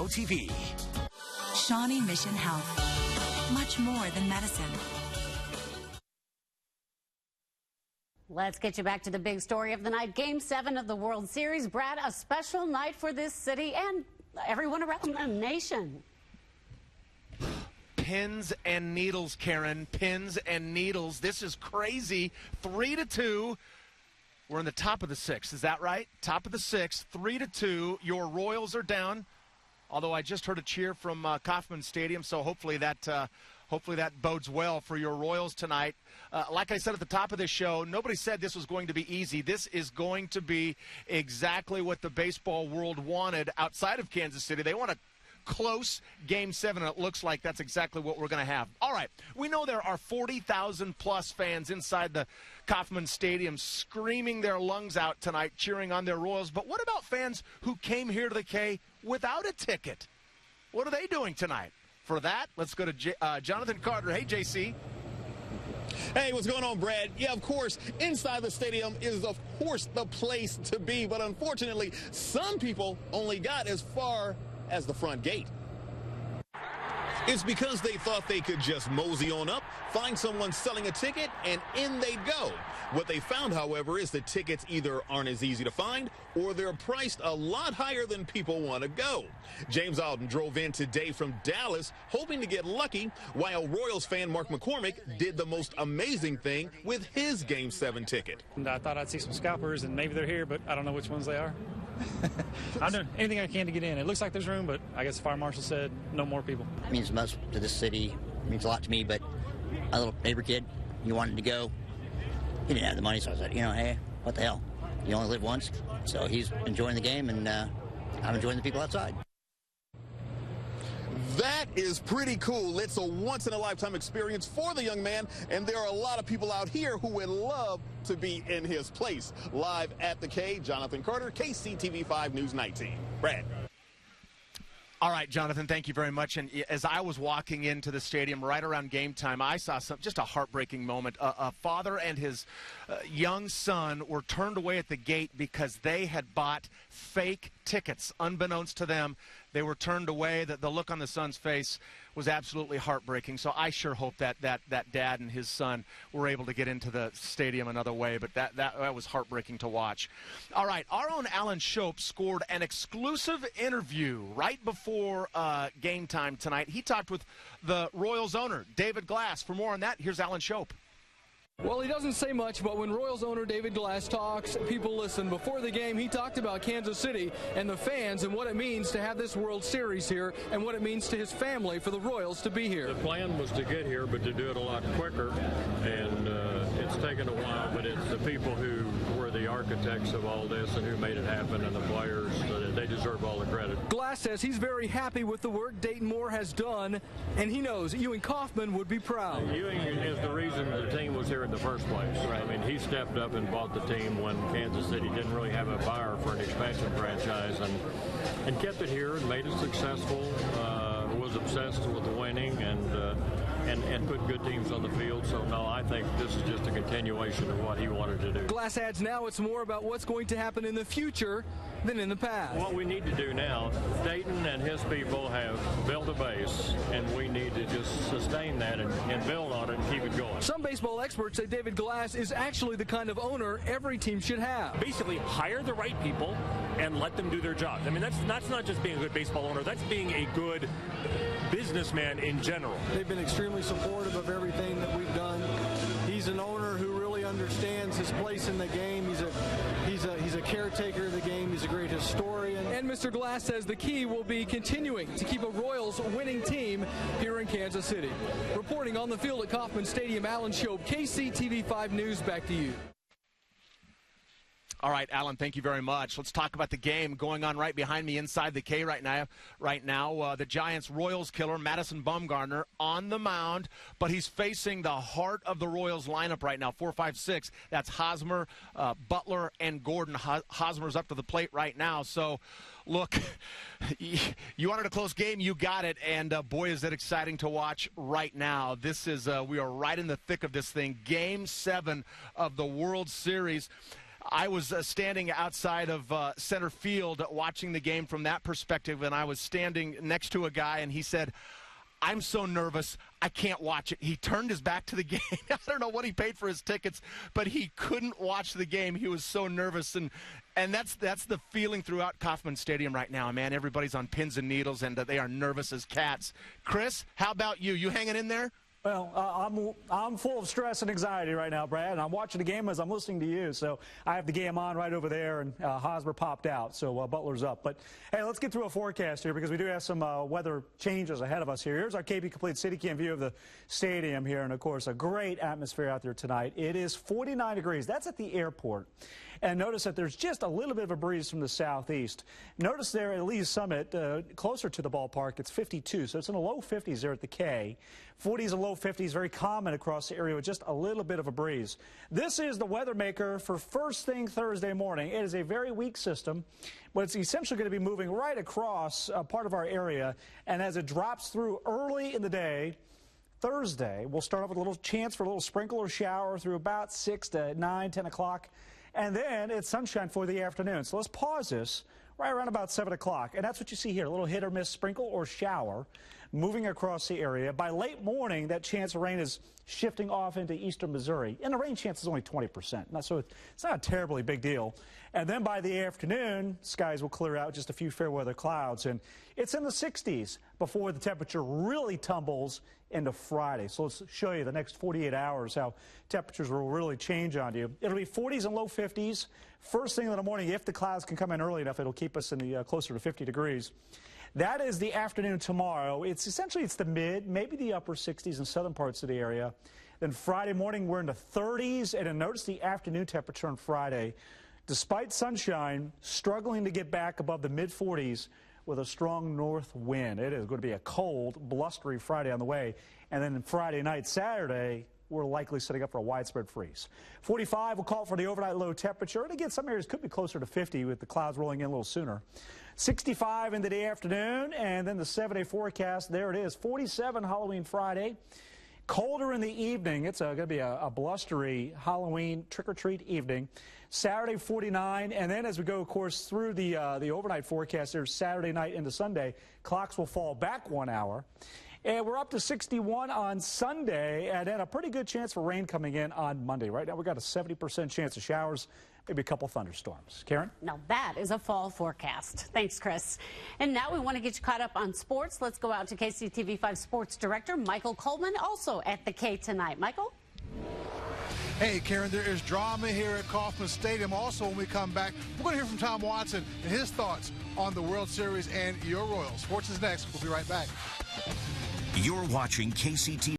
TV. Shawnee Mission Health. Much more than medicine. Let's get you back to the big story of the night. Game 7 of the World Series. Brad, a special night for this city and everyone around the nation. Pins and needles, Karen. Pins and needles. This is crazy. 3-2. We're in the top of the 6th. Is that right? Top of the 6th. 3-2. Your Royals are down. Although I just heard a cheer from Kauffman Stadium, so hopefully that bodes well for your Royals tonight. Like I said at the top of this show, nobody said this was going to be easy. This is going to be exactly what the baseball world wanted outside of Kansas City. They want a close Game 7, and it looks like that's exactly what we're going to have. All right, we know there are 40,000-plus fans inside the Kauffman Stadium screaming their lungs out tonight, cheering on their Royals. But what about fans who came here to the K without a ticket? What are they doing tonight? For that, let's go to Jonathan Carter. Hey, JC. Hey, what's going on, Brad? Yeah, of course, inside the stadium is, of course, the place to be. But unfortunately, some people only got as far as the front gate. It's because they thought they could just mosey on up, find someone selling a ticket, and in they'd go. What they found, however, is that tickets either aren't as easy to find or they're priced a lot higher than people want to go. James Alden drove in today from Dallas, hoping to get lucky, while Royals fan Mark McCormick did the most amazing thing with his Game 7 ticket. I thought I'd see some scalpers, and maybe they're here, but I don't know which ones they are. I'm doing anything I can to get in. It looks like there's room, but I guess the fire marshal said no more people. It means most to this city. It means a lot to me, but my little neighbor kid, he wanted to go. He didn't have the money, so I said, hey, what the hell? You only live once. So he's enjoying the game, and I'm enjoying the people outside. That is pretty cool. It's a once-in-a-lifetime experience for the young man, and there are a lot of people out here who would love to be in his place. Live at the K, Jonathan Carter, KCTV5 News 19. Brad. All right, Jonathan, thank you very much. And as I was walking into the stadium right around game time, I saw just a heartbreaking moment. A father and his young son were turned away at the gate because they had bought fake tickets. Unbeknownst to them, they were turned away. The look on the son's face was absolutely heartbreaking. So I sure hope that dad and his son were able to get into the stadium another way. But that was heartbreaking to watch. All right, our own Alan Shope scored an exclusive interview right before game time tonight. He talked with the Royals owner, David Glass. For more on that, here's Alan Shope. Well, he doesn't say much, but when Royals owner David Glass talks, people listen. Before the game, he talked about Kansas City and the fans and what it means to have this World Series here and what it means to his family for the Royals to be here. The plan was to get here, but to do it a lot quicker, and it's taken a while, but it's the people who were the architects of all this and who made it happen, and the players, they deserve all the credit. Glass says he's very happy with the work Dayton Moore has done, and he knows Ewing Kauffman would be proud. Ewing is the reason the team was here in the first place. Right. I mean, he stepped up and bought the team when Kansas City didn't really have a buyer for an expansion franchise, and kept it here and made it successful, was obsessed with winning, and put good teams on the field. So, no, I think this is just a continuation of what he wanted to do. Glass adds now it's more about what's going to happen in the future than in the past. What we need to do now, Dayton and his people have built a base, and we need to just sustain that and build on it and keep it going. Some baseball experts say David Glass is actually the kind of owner every team should have. Basically, hire the right people and let them do their job. I mean, that's not just being a good baseball owner. That's being a good businessman in general. They've been extremely supportive of everything that we've done. He's an owner who really understands his place in the game. He's a caretaker of the game. He's a great historian. And Mr. Glass says the key will be continuing to keep a Royals winning team here in Kansas City. Reporting on the field at Kauffman Stadium, Alan Shope, KCTV5 News. Back to you. All right, Alan, thank you very much. Let's talk about the game going on right behind me inside the K right now. The Giants' Royals killer, Madison Bumgarner, on the mound, but he's facing the heart of the Royals lineup right now, 4-5-6. That's Hosmer, Butler, and Gordon. Hosmer's up to the plate right now. So, look, you wanted a close game, you got it, and boy, is it exciting to watch right now. This is we are right in the thick of this thing, Game 7 of the World Series. I was standing outside of center field watching the game from that perspective, and I was standing next to a guy, and he said, I'm so nervous, I can't watch it. He turned his back to the game. I don't know what he paid for his tickets, but he couldn't watch the game. He was so nervous, and that's the feeling throughout Kauffman Stadium right now, man. Everybody's on pins and needles, and they are nervous as cats. Chris, how about you? You hanging in there? Well, I'm full of stress and anxiety right now, Brad, and I'm watching the game as I'm listening to you. So I have the game on right over there, and Hosmer popped out, so Butler's up. But, hey, let's get through a forecast here because we do have some weather changes ahead of us here. Here's our KB Complete City Cam view of the stadium here, and, of course, a great atmosphere out there tonight. It is 49 degrees. That's at the airport. And notice that there's just a little bit of a breeze from the southeast. Notice there at Lee's Summit, closer to the ballpark, it's 52. So it's in the low 50s there at the K. 40s and low 50s, very common across the area with just a little bit of a breeze. This is the weather maker for first thing Thursday morning. It is a very weak system, but it's essentially going to be moving right across part of our area. And as it drops through early in the day, Thursday, we'll start off with a little chance for a little sprinkle or shower through about 6 to 9, 10 o'clock. And then it's sunshine for the afternoon. So let's pause this right around about 7 o'clock. And that's what you see here, a little hit or miss sprinkle or shower moving across the area. By late morning, that chance of rain is shifting off into eastern Missouri. And the rain chance is only 20%. So it's not a terribly big deal. And then by the afternoon, skies will clear out, just a few fair weather clouds. And it's in the 60s before the temperature really tumbles into Friday. So let's show you the next 48 hours how temperatures will really change on you. It'll be 40s and low 50s. First thing in the morning, if the clouds can come in early enough, it'll keep us in the closer to 50 degrees. That is the afternoon tomorrow. It's essentially the mid, maybe the upper 60s in southern parts of the area. Then Friday morning, we're in the 30s. And then notice the afternoon temperature on Friday, despite sunshine, struggling to get back above the mid 40s with a strong north wind. It is going to be a cold, blustery Friday on the way. And then Friday night, Saturday, we're likely setting up for a widespread freeze. 45 will call for the overnight low temperature. And again, some areas could be closer to 50 with the clouds rolling in a little sooner. 65 into the afternoon, and then the 7-day forecast. There it is, 47 Halloween Friday. Colder in the evening. It's going to be a blustery Halloween trick-or-treat evening. Saturday, 49, and then as we go, of course, through the overnight forecast, there's Saturday night into Sunday. Clocks will fall back 1 hour. And we're up to 61 on Sunday, and then a pretty good chance for rain coming in on Monday. Right now, we've got a 70% chance of showers, maybe a couple thunderstorms. Karen? Now that is a fall forecast. Thanks, Chris. And now we want to get you caught up on sports. Let's go out to KCTV5 Sports Director Michael Coleman, also at the K tonight. Michael? Hey, Karen, there is drama here at Kauffman Stadium. Also, when we come back, we're going to hear from Tom Watson and his thoughts on the World Series and your Royals. Sports is next. We'll be right back. You're watching KCTV.